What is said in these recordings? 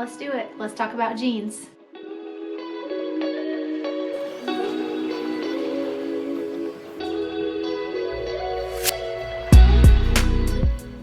let's do it. Let's talk about jeans.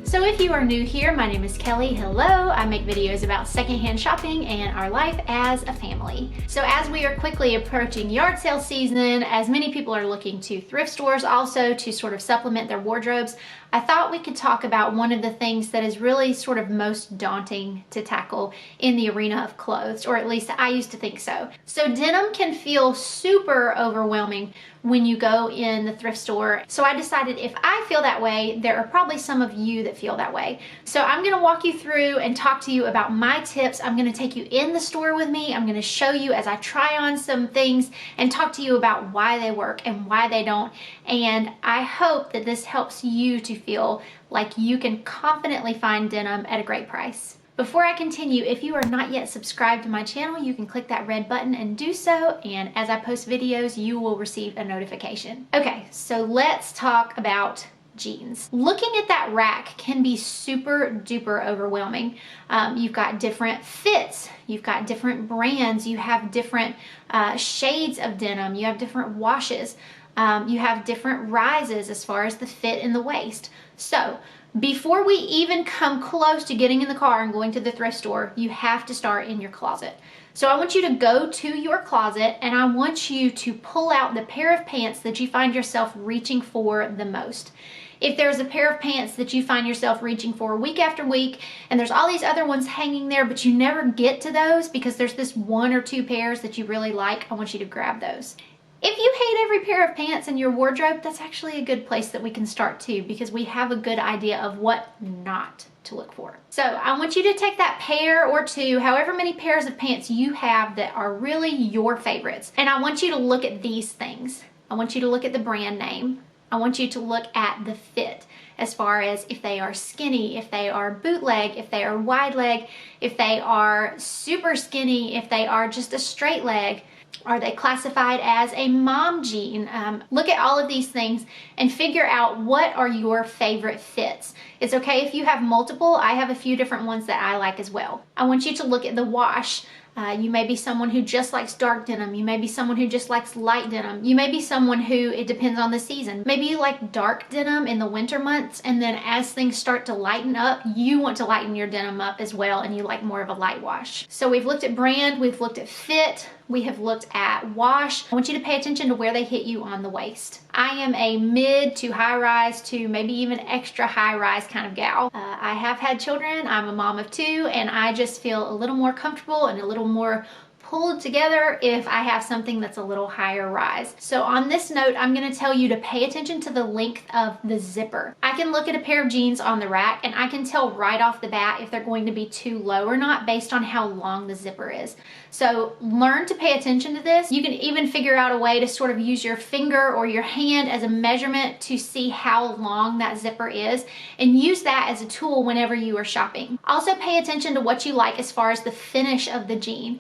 So if you are new here, my name is Kelly. Hello, I make videos about secondhand shopping and our life as a family. So as we are quickly approaching yard sale season, as many people are looking to thrift stores also to sort of supplement their wardrobes, I thought we could talk about one of the things that is really sort of most daunting to tackle in the arena of clothes, or at least I used to think so. So denim can feel super overwhelming when you go in the thrift store. So I decided if I feel that way, there are probably some of you that feel that way. So I'm gonna walk you through and talk to you about my tips. I'm gonna take you in the store with me. I'm gonna show you as I try on some things and talk to you about why they work and why they don't. And I hope that this helps you to feel like you can confidently find denim at a great price. Before I continue, if you are not yet subscribed to my channel, you can click that red button and do so, and as I post videos, you will receive a notification. Okay, so let's talk about jeans. Looking at that rack can be super duper overwhelming. You've got different fits, you've got different brands, you have different shades of denim, you have different washes, you have different rises as far as the fit in the waist. So before we even come close to getting in the car and going to the thrift store, you have to start in your closet. So I want you to go to your closet and I want you to pull out the pair of pants that you find yourself reaching for the most. If there's a pair of pants that you find yourself reaching for week after week and there's all these other ones hanging there but you never get to those because there's this one or two pairs that you really like, I want you to grab those. If you hate every pair of pants in your wardrobe, that's actually a good place that we can start too, because we have a good idea of what not to look for. So I want you to take that pair or two, however many pairs of pants you have that are really your favorites, and I want you to look at these things. I want you to look at the brand name. I want you to look at the fit, as far as if they are skinny, if they are bootleg, if they are wide leg, if they are super skinny, if they are just a straight leg. Are they classified as a mom jean? Look at all of these things and figure out what are your favorite fits. It's okay if you have multiple. I have a few different ones that I like as well. I want you to look at the wash. You may be someone who just likes dark denim. You may be someone who just likes light denim. You may be someone who, it depends on the season. Maybe you like dark denim in the winter months, and then as things start to lighten up, you want to lighten your denim up as well, and you like more of a light wash. So we've looked at brand, we've looked at fit, we have looked at wash. I want you to pay attention to where they hit you on the waist. I am a mid to high rise to maybe even extra high rise kind of gal. I have had children, I'm a mom of two, and I just feel a little more comfortable and a little more pulled together if I have something that's a little higher rise. So on this note, I'm going to tell you to pay attention to the length of the zipper. I can look at a pair of jeans on the rack and I can tell right off the bat if they're going to be too low or not based on how long the zipper is. So learn to pay attention to this. You can even figure out a way to sort of use your finger or your hand as a measurement to see how long that zipper is and use that as a tool whenever you are shopping. Also pay attention to what you like as far as the finish of the jean.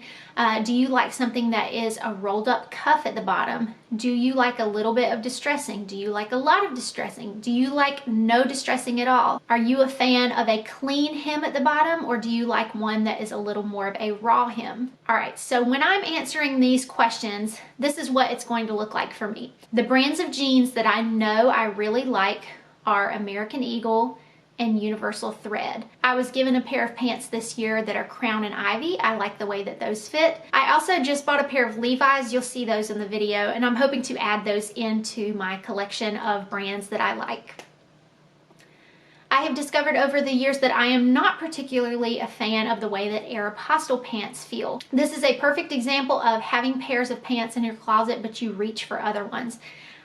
Do you like something that is a rolled up cuff at the bottom? Do you like a little bit of distressing? Do you like a lot of distressing? Do you like no distressing at all? Are you a fan of a clean hem at the bottom, or do you like one that is a little more of a raw hem? All right, so when I'm answering these questions, this is what it's going to look like for me. The brands of jeans that I know I really like are American Eagle and Universal Thread. I was given a pair of pants this year that are Crown and Ivy. I like the way that those fit. I also just bought a pair of Levi's. You'll see those in the video, and I'm hoping to add those into my collection of brands that I like. I have discovered over the years that I am not particularly a fan of the way that Aeropostale pants feel. This is a perfect example of having pairs of pants in your closet, but you reach for other ones.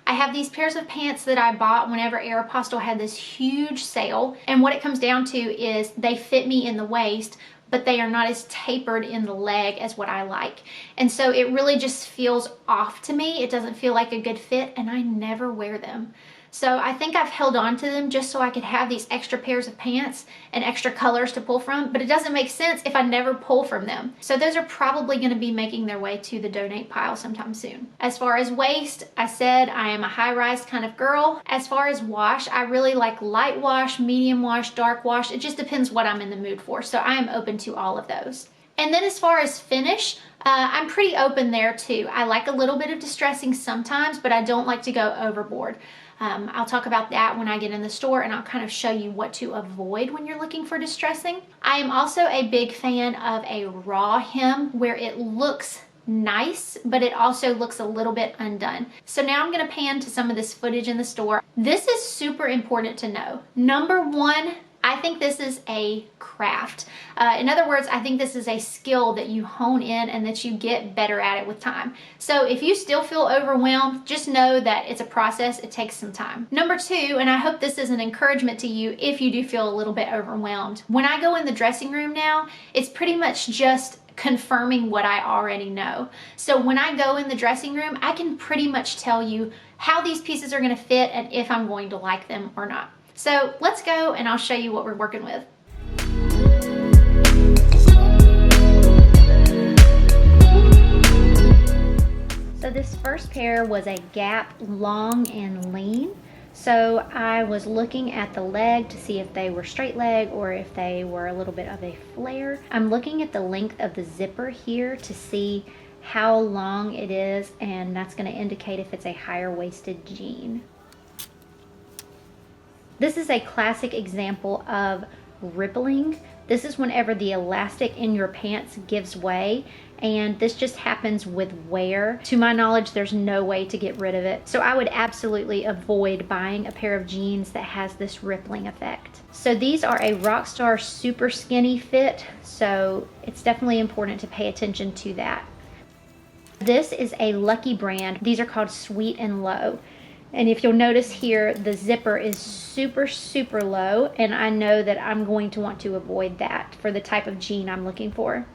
I have these pairs of pants that I bought whenever Aeropostale had this huge sale, and what it comes down to is they fit me in the waist, but they are not as tapered in the leg as what I like. And so it really just feels off to me. It doesn't feel like a good fit, and I never wear them. So I think I've held on to them just so I could have these extra pairs of pants and extra colors to pull from, but it doesn't make sense if I never pull from them. So those are probably going to be making their way to the donate pile sometime soon. As far as waist, I said I am a high-rise kind of girl. As far as wash, I really like light wash, medium wash, dark wash. It just depends what I'm in the mood for. So I am open to all of those. And then as far as finish, I'm pretty open there too. I like a little bit of distressing sometimes, but I don't like to go overboard. I'll talk about that when I get in the store, and I'll kind of show you what to avoid when you're looking for distressing. I am also a big fan of a raw hem where it looks nice, but it also looks a little bit undone. So now I'm going to pan to some of this footage in the store. This is super important to know. Number one, I think this is a craft. In other words, I think this is a skill that you hone in and that you get better at it with time. So if you still feel overwhelmed, just know that it's a process. It takes some time. Number two, and I hope this is an encouragement to you if you do feel a little bit overwhelmed. When I go in the dressing room now, it's pretty much just confirming what I already know. So when I go in the dressing room, I can pretty much tell you how these pieces are going to fit and if I'm going to like them or not. So let's go and I'll show you what we're working with. So this first pair was a Gap long and lean. So I was looking at the leg to see if they were straight leg or if they were a little bit of a flare. I'm looking at the length of the zipper here to see how long it is, and that's going to indicate if it's a higher waisted jean. This is a classic example of rippling. This is whenever the elastic in your pants gives way, and this just happens with wear. To my knowledge, there's no way to get rid of it. So I would absolutely avoid buying a pair of jeans that has this rippling effect. So these are a Rockstar super skinny fit, so it's definitely important to pay attention to that. This is a Lucky brand. These are called Sweet and Low. And if you'll notice here, the zipper is super, super low, and I know that I'm going to want to avoid that for the type of jean I'm looking for.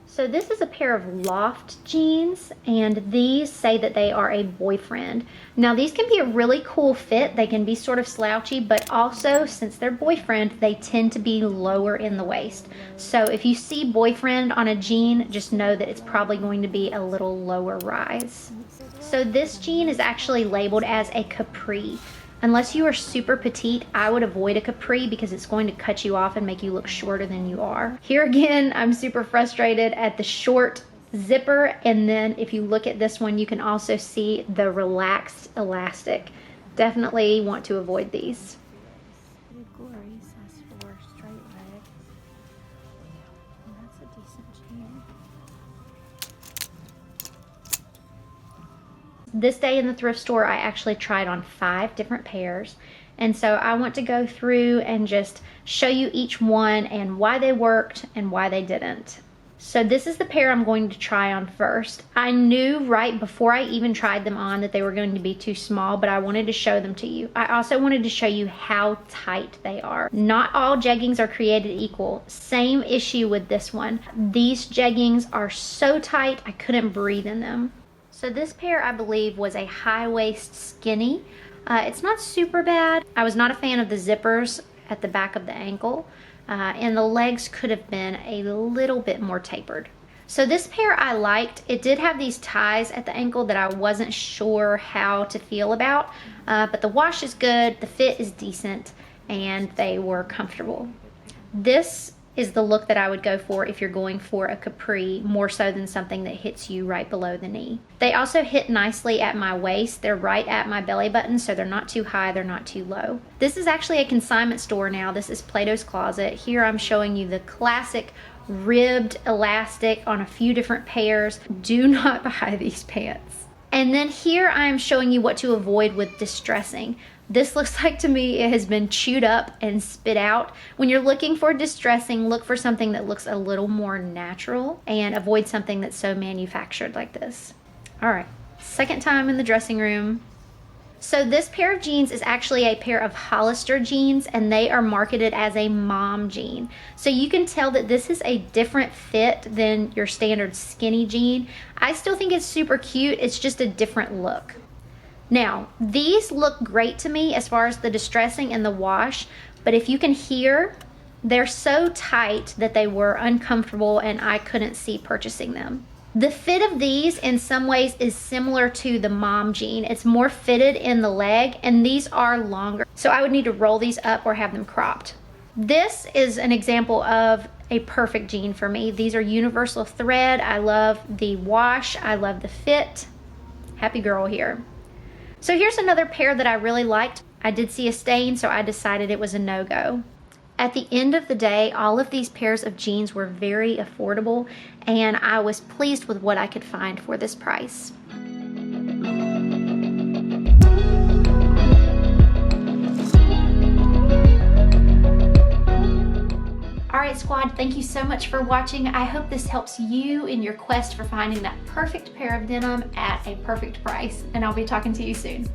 So this is a pair of Loft jeans, and these say that they are a boyfriend. Now these can be a really cool fit. They can be sort of slouchy, but also since they're boyfriend, they tend to be lower in the waist. So if you see boyfriend on a jean, just know that it's probably going to be a little lower rise. So this jean is actually labeled as a capri. Unless you are super petite, I would avoid a capri because it's going to cut you off and make you look shorter than you are. Here again, I'm super frustrated at the short zipper, and then if you look at this one, you can also see the relaxed elastic. Definitely want to avoid these. Glory says for straight leg. That's a decent jean. This day in the thrift store, I actually tried on 5 different pairs. And so I want to go through and just show you each one and why they worked and why they didn't. So this is the pair I'm going to try on first. I knew right before I even tried them on that they were going to be too small, but I wanted to show them to you. I also wanted to show you how tight they are. Not all jeggings are created equal. Same issue with this one. These jeggings are so tight, I couldn't breathe in them. So this pair, I believe, was a high waist skinny. It's not super bad. I was not a fan of the zippers at the back of the ankle, and the legs could have been a little bit more tapered. So this pair I liked. It did have these ties at the ankle that I wasn't sure how to feel about, but the wash is good, the fit is decent, and they were comfortable. This is the look that I would go for if you're going for a capri, more so than something that hits you right below the knee. They also hit nicely at my waist. They're right at my belly button, so they're not too high, they're not too low. This is actually a consignment store now. This is Plato's Closet. Here I'm showing you the classic ribbed elastic on a few different pairs. Do not buy these pants. And then here I'm showing you what to avoid with distressing. This looks like to me it has been chewed up and spit out. When you're looking for distressing, look for something that looks a little more natural and avoid something that's so manufactured like this. All right, second time in the dressing room. So this pair of jeans is actually a pair of Hollister jeans, and they are marketed as a mom jean. So you can tell that this is a different fit than your standard skinny jean. I still think it's super cute. It's just a different look. Now, these look great to me as far as the distressing and the wash, but if you can hear, they're so tight that they were uncomfortable and I couldn't see purchasing them. The fit of these in some ways is similar to the mom jean. It's more fitted in the leg, and these are longer. So I would need to roll these up or have them cropped. This is an example of a perfect jean for me. These are universal thread. I love the wash. I love the fit. Happy girl here. So here's another pair that I really liked. I did see a stain, so I decided it was a no-go. At the end of the day, all of these pairs of jeans were very affordable, and I was pleased with what I could find for this price. Alright squad, thank you so much for watching. I hope this helps you in your quest for finding that perfect pair of denim at a perfect price, and I'll be talking to you soon.